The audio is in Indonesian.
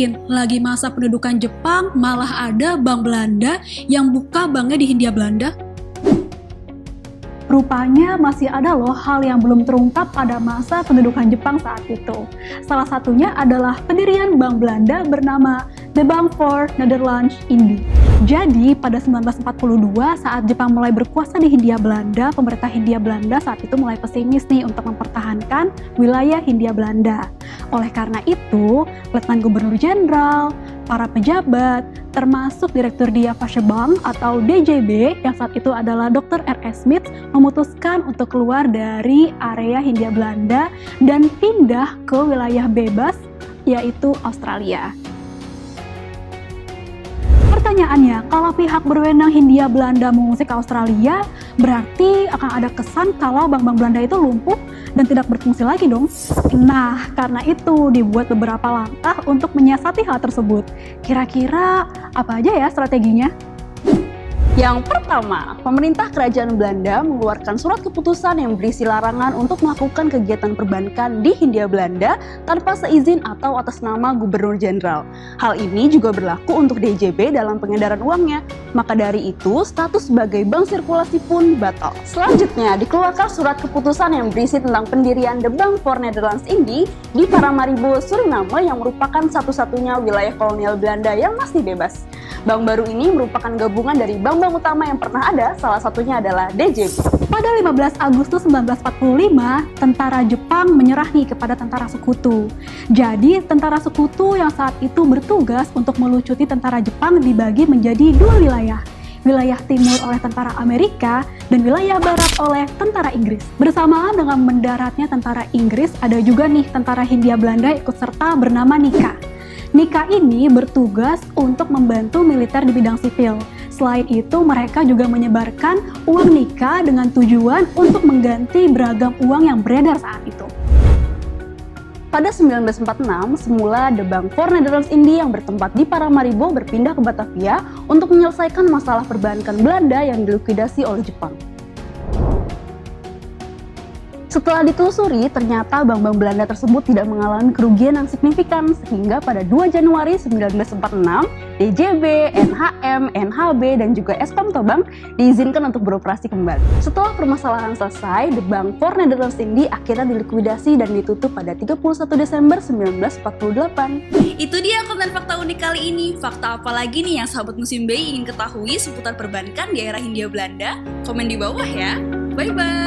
mungkin lagi masa pendudukan Jepang malah ada bank Belanda yang buka banknya di Hindia Belanda? Rupanya masih ada loh hal yang belum terungkap pada masa pendudukan Jepang saat itu. Salah satunya adalah pendirian Bank Belanda bernama The Bank for Netherlands Indie. Jadi pada 1942 saat Jepang mulai berkuasa di Hindia Belanda, pemerintah Hindia Belanda saat itu mulai pesimis nih untuk mempertahankan wilayah Hindia Belanda. Oleh karena itu, Letnan Gubernur Jenderal, para pejabat, termasuk Direktur Die Fasche Bank atau DJB yang saat itu adalah Dr. R.S. Smith memutuskan untuk keluar dari area Hindia Belanda dan pindah ke wilayah bebas yaitu Australia. Pertanyaannya, kalau pihak berwenang Hindia Belanda mengungsi ke Australia, berarti akan ada kesan kalau bank-bank Belanda itu lumpuh dan tidak berfungsi lagi dong. Nah, karena itu dibuat beberapa langkah untuk menyiasati hal tersebut. Kira-kira apa aja ya strateginya? Yang pertama, pemerintah kerajaan Belanda mengeluarkan surat keputusan yang berisi larangan untuk melakukan kegiatan perbankan di Hindia Belanda tanpa seizin atau atas nama Gubernur Jenderal. Hal ini juga berlaku untuk DJB dalam pengedaran uangnya. Maka dari itu, status sebagai bank sirkulasi pun batal. Selanjutnya, dikeluarkan surat keputusan yang berisi tentang pendirian The Bank for Netherlands Indie di Paramaribo, Suriname yang merupakan satu-satunya wilayah kolonial Belanda yang masih bebas. Bank baru ini merupakan gabungan dari bank-bank utama yang pernah ada, salah satunya adalah DJB. Pada 15 Agustus 1945, tentara Jepang menyerah nih kepada tentara sekutu. Jadi, tentara sekutu yang saat itu bertugas untuk melucuti tentara Jepang dibagi menjadi dua wilayah. Wilayah timur oleh tentara Amerika dan wilayah barat oleh tentara Inggris. Bersamaan dengan mendaratnya tentara Inggris, ada juga nih tentara Hindia Belanda ikut serta bernama NIKA. NIKA ini bertugas untuk membantu militer di bidang sipil. Selain itu, mereka juga menyebarkan uang NIKA dengan tujuan untuk mengganti beragam uang yang beredar saat itu. Pada 1946, semula The Bank for Netherlands Indie yang bertempat di Paramaribo berpindah ke Batavia untuk menyelesaikan masalah perbankan Belanda yang dilikuidasi oleh Jepang. Setelah ditelusuri, ternyata bank-bank Belanda tersebut tidak mengalami kerugian yang signifikan, sehingga pada 2 Januari 1946, DJB, NHM, NHB, dan juga Espanto Bank diizinkan untuk beroperasi kembali. Setelah permasalahan selesai, The Bank for Netherlands Indie akhirnya dilikuidasi dan ditutup pada 31 Desember 1948. Itu dia konten fakta unik kali ini. Fakta apa lagi nih yang sahabat Museum BI ingin ketahui seputar perbankan di era Hindia Belanda? Komen di bawah ya. Bye-bye!